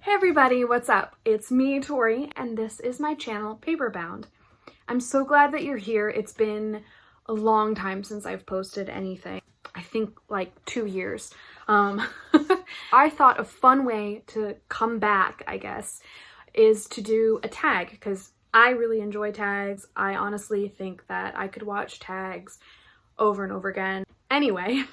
Hey everybody, what's up? It's me, Tori, and this is my channel, Paperbound. I'm so glad that you're here. It's been a long time since I've posted anything. I think like 2 years. I thought a fun way to come back, I guess, is to do a tag, because I really enjoy tags. I honestly think that I could watch tags over and over again. Anyway,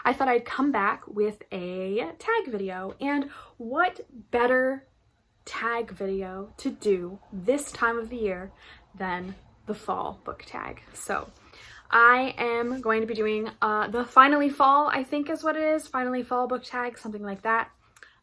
I thought I'd come back with a tag video, and what better tag video to do this time of the year than the fall book tag. So I am going to be doing the Finally Fall, I think is what it is, Finally Fall book tag, something like that.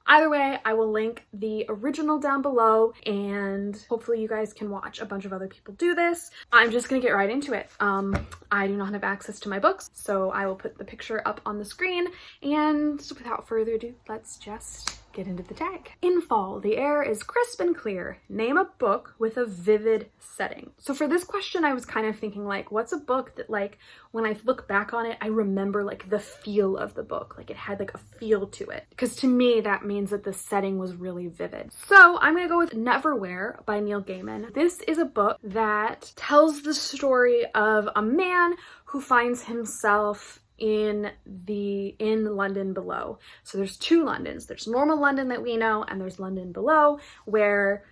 Either way, I will link the original down below, and hopefully you guys can watch a bunch of other people do this. I'm just gonna get right into it. I do not have access to my books, so I will put the picture up on the screen, and without further ado, let's just get into the tag. In fall, the air is crisp and clear. Name a book with a vivid setting. So for this question, I was kind of thinking, like, what's a book that, like, when I look back on it, I remember, like, the feel of the book. Like, it had, like, a feel to it. Because to me, that means that the setting was really vivid. So I'm gonna go with Neverwhere by Neil Gaiman. This is a book that tells the story of a man who finds himself in London below. So there's two Londons. There's normal London that we know, and there's London below where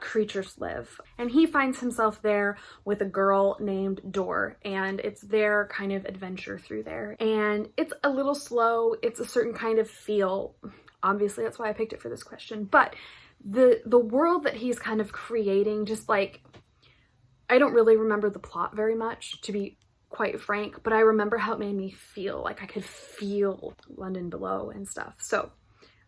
creatures live. And he finds himself there with a girl named Dor, and it's their kind of adventure through there. And it's a little slow. It's a certain kind of feel. Obviously, that's why I picked it for this question. But the world that he's kind of creating, just like, I don't really remember the plot very much, to be quite frank, but I remember how it made me feel. Like, I could feel London below and stuff. So,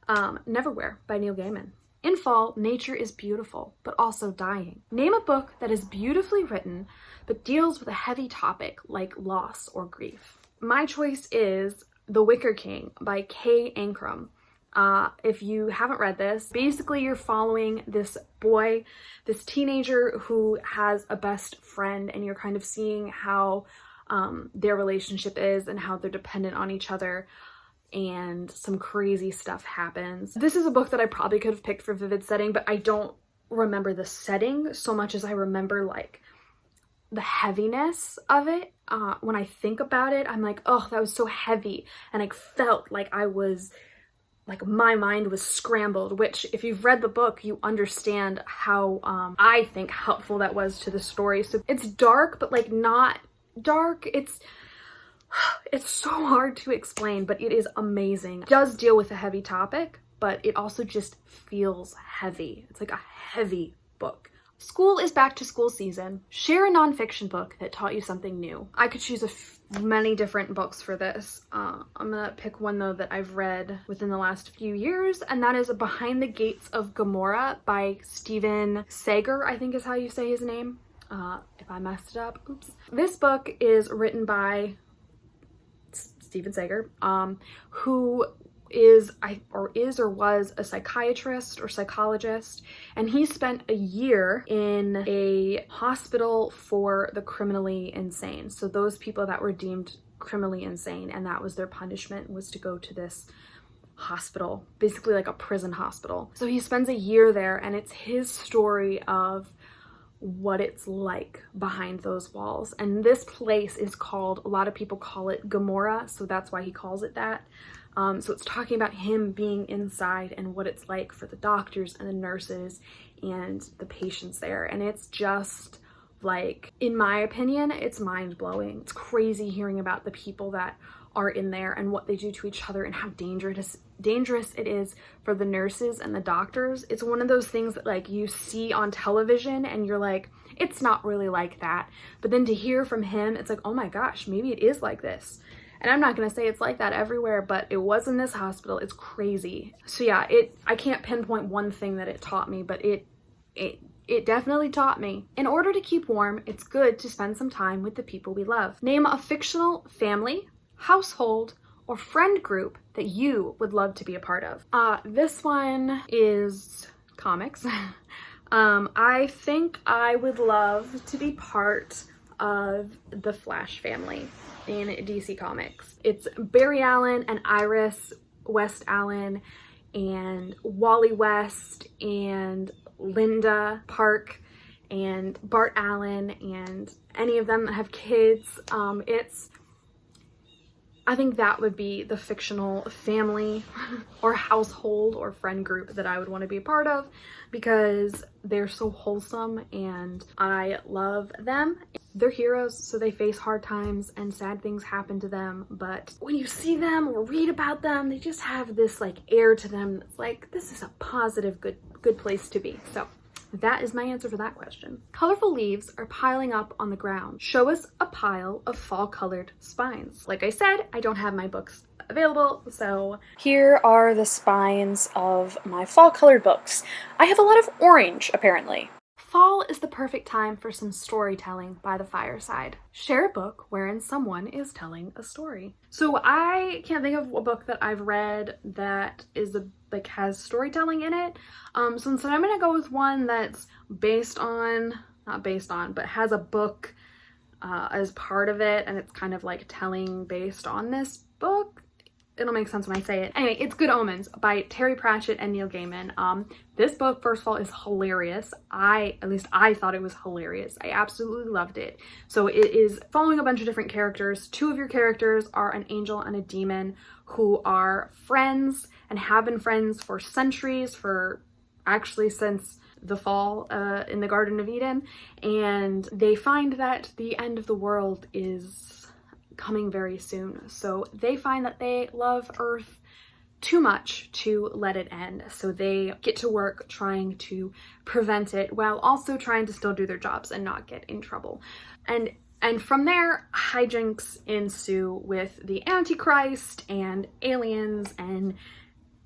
Neverwhere by Neil Gaiman. In fall, nature is beautiful, but also dying. Name a book that is beautifully written, but deals with a heavy topic like loss or grief. My choice is The Wicker King by Kay Ancrum. If you haven't read this, basically you're following this boy, this teenager who has a best friend, and you're kind of seeing how their relationship is and how they're dependent on each other, and some crazy stuff happens. This is a book that I probably could have picked for vivid setting, but I don't remember the setting so much as I remember, like, the heaviness of it. When I think about it, I'm like, oh, that was so heavy, and I felt like I was, like, my mind was scrambled, which if you've read the book, you understand how I think helpful that was to the story. So it's dark, but, like, not dark. It's so hard to explain, but it is amazing. It does deal with a heavy topic, but it also just feels heavy. It's like a heavy book. School is back to school season. Share a nonfiction book that taught you something new. I could choose many different books for this. I'm gonna pick one though that I've read within the last few years, and that is Behind the Gates of Gomorrah by Stephen Sager, I think is how you say his name. If I messed it up, oops. This book is written by Stephen Sager, who is or was a psychiatrist or psychologist, and he spent a year in a hospital for the criminally insane. So those people that were deemed criminally insane, and that was their punishment, was to go to this hospital, basically like a prison hospital. So he spends a year there, and it's his story of what it's like behind those walls. And this place is called, a lot of people call it Gomorrah, so that's why he calls it that. So it's talking about him being inside and what it's like for the doctors and the nurses and the patients there. And it's just, like, in my opinion, it's mind-blowing. It's crazy hearing about the people that are in there and what they do to each other and how dangerous it is for the nurses and the doctors. It's one of those things that, like, you see on television and you're like, it's not really like that. But then to hear from him, it's like, oh my gosh, maybe it is like this. And I'm not gonna say it's like that everywhere, but it was in this hospital. It's crazy. So yeah, I can't pinpoint one thing that it taught me, but it definitely taught me. In order to keep warm, it's good to spend some time with the people we love. Name a fictional family, household, or friend group that you would love to be a part of. This one is comics. I think I would love to be part of the Flash family in DC Comics. It's Barry Allen and Iris West Allen and Wally West and Linda Park and Bart Allen and any of them that have kids. I think that would be the fictional family or household or friend group that I would want to be a part of, because they're so wholesome and I love them. They're heroes, so they face hard times and sad things happen to them, but when you see them or read about them, they just have this like air to them that's like, this is a positive, good place to be. So that is my answer for that question. Colorful leaves are piling up on the ground. Show us a pile of fall-colored spines. Like I said, I don't have my books available, so here are the spines of my fall-colored books. I have a lot of orange, apparently. Fall is the perfect time for some storytelling by the fireside. Share a book wherein someone is telling a story. So I can't think of a book that I've read that is has storytelling in it. So instead I'm gonna go with one that's but has a book as part of it, and it's kind of like telling based on this book. It'll make sense when I say it. Anyway, it's Good Omens by Terry Pratchett and Neil Gaiman. This book, first of all, is hilarious. At least I thought it was hilarious. I absolutely loved it. So it is following a bunch of different characters. Two of your characters are an angel and a demon who are friends and have been friends for centuries, since the fall in the Garden of Eden. And they find that the end of the world is coming very soon. So they find that they love Earth too much to let it end. So they get to work trying to prevent it while also trying to still do their jobs and not get in trouble. And from there, hijinks ensue with the Antichrist and aliens and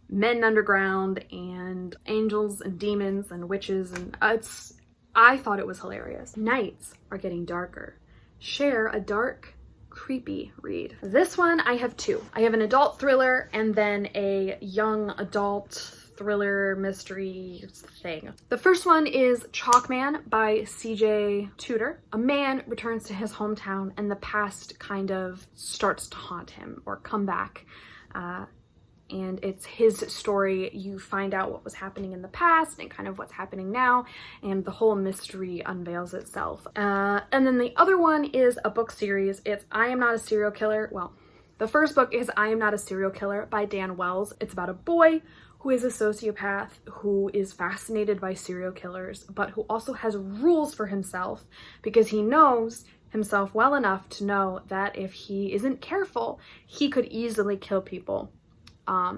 men underground and angels and demons and witches, and I thought it was hilarious. Nights are getting darker. Share a dark, creepy read. This one, I have two. I have an adult thriller and then a young adult thriller mystery thing. The first one is Chalkman by C.J. Tudor. A man returns to his hometown and the past kind of starts to haunt him or come back. And it's his story. You find out what was happening in the past and kind of what's happening now, and the whole mystery unveils itself. And then the other one is a book series. It's I Am Not a Serial Killer. Well, the first book is I Am Not a Serial Killer by Dan Wells. It's about a boy who is a sociopath who is fascinated by serial killers, but who also has rules for himself because he knows himself well enough to know that if he isn't careful, he could easily kill people.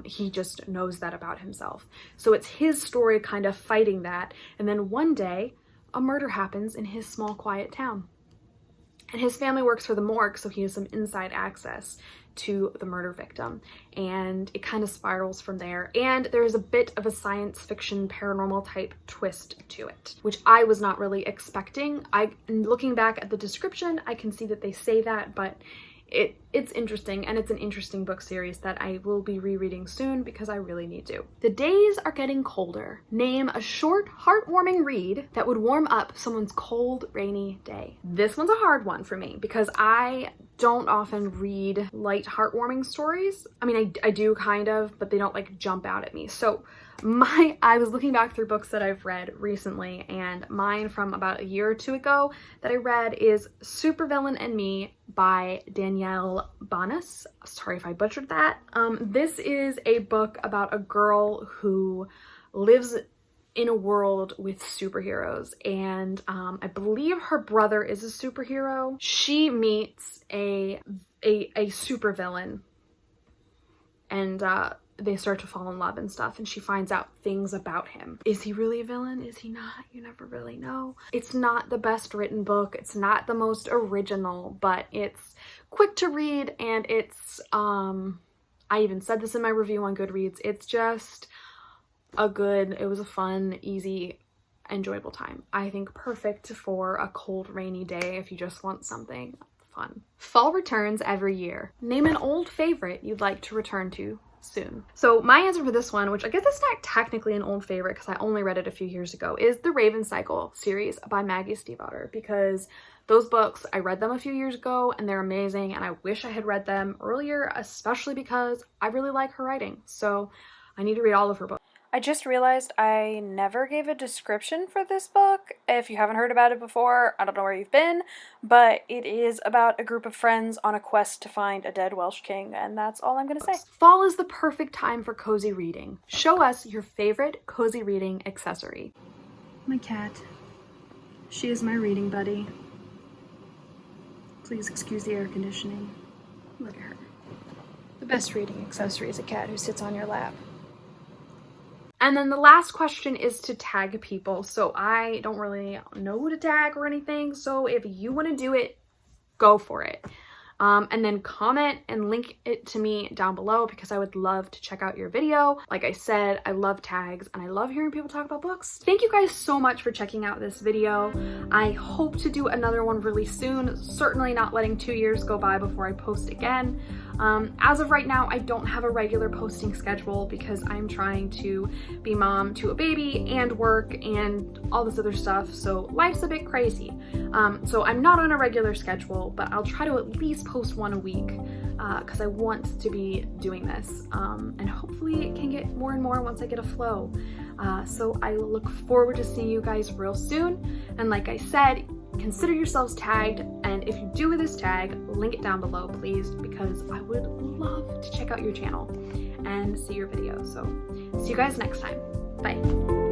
He just knows that about himself. So it's his story kind of fighting that. And then one day, a murder happens in his small, quiet town. And his family works for the morgue, so he has some inside access to the murder victim. And it kind of spirals from there. And there's a bit of a science fiction paranormal type twist to it, which I was not really expecting. Looking back at the description, I can see that they say that, but it's interesting, and it's an interesting book series that I will be rereading soon because I really need to. The days are getting colder. Name a short, heartwarming read that would warm up someone's cold, rainy day. This one's a hard one for me because I don't often read light, heartwarming stories. I mean, I do kind of, but they don't like jump out at me. So I was looking back through books that I've read recently, and mine from about a year or two ago that I read is Supervillain and Me by Danielle Bonas. Sorry if I butchered that. This is a book about a girl who lives in a world with superheroes, and I believe her brother is a superhero. She meets a supervillain, and they start to fall in love and stuff, and she finds out things about him. Is he really a villain? Is he not? You never really know. It's not the best written book. It's not the most original, but it's quick to read, and it's, I even said this in my review on Goodreads, it's just it was a fun, easy, enjoyable time. I think perfect for a cold, rainy day if you just want something fun. Fall returns every year. Name an old favorite you'd like to return to soon. So my answer for this one, which I guess it's not technically an old favorite because I only read it a few years ago, is the Raven Cycle series by Maggie Stiefvater, because those books, I read them a few years ago and they're amazing, and I wish I had read them earlier, especially because I really like her writing. So I need to read all of her books. I just realized I never gave a description for this book. If you haven't heard about it before, I don't know where you've been, but it is about a group of friends on a quest to find a dead Welsh king, and that's all I'm gonna say. Fall is the perfect time for cozy reading. Show us your favorite cozy reading accessory. My cat. She is my reading buddy. Please excuse the air conditioning. Look at her. The best reading accessory is a cat who sits on your lap. And then the last question is to tag people. So I don't really know who to tag or anything. So if you want to do it, go for it. And then comment and link it to me down below because I would love to check out your video. Like I said, I love tags and I love hearing people talk about books. Thank you guys so much for checking out this video. I hope to do another one really soon, certainly not letting 2 years go by before I post again. As of right now, I don't have a regular posting schedule because I'm trying to be mom to a baby and work and all this other stuff, so life's a bit crazy. So I'm not on a regular schedule, but I'll try to at least post one a week because I want to be doing this, and hopefully it can get more and more once I get a flow. So I look forward to seeing you guys real soon, and like I said, consider yourselves tagged, and if you do this tag, link it down below please, because I would love to check out your channel and see your videos. So see you guys next time. Bye.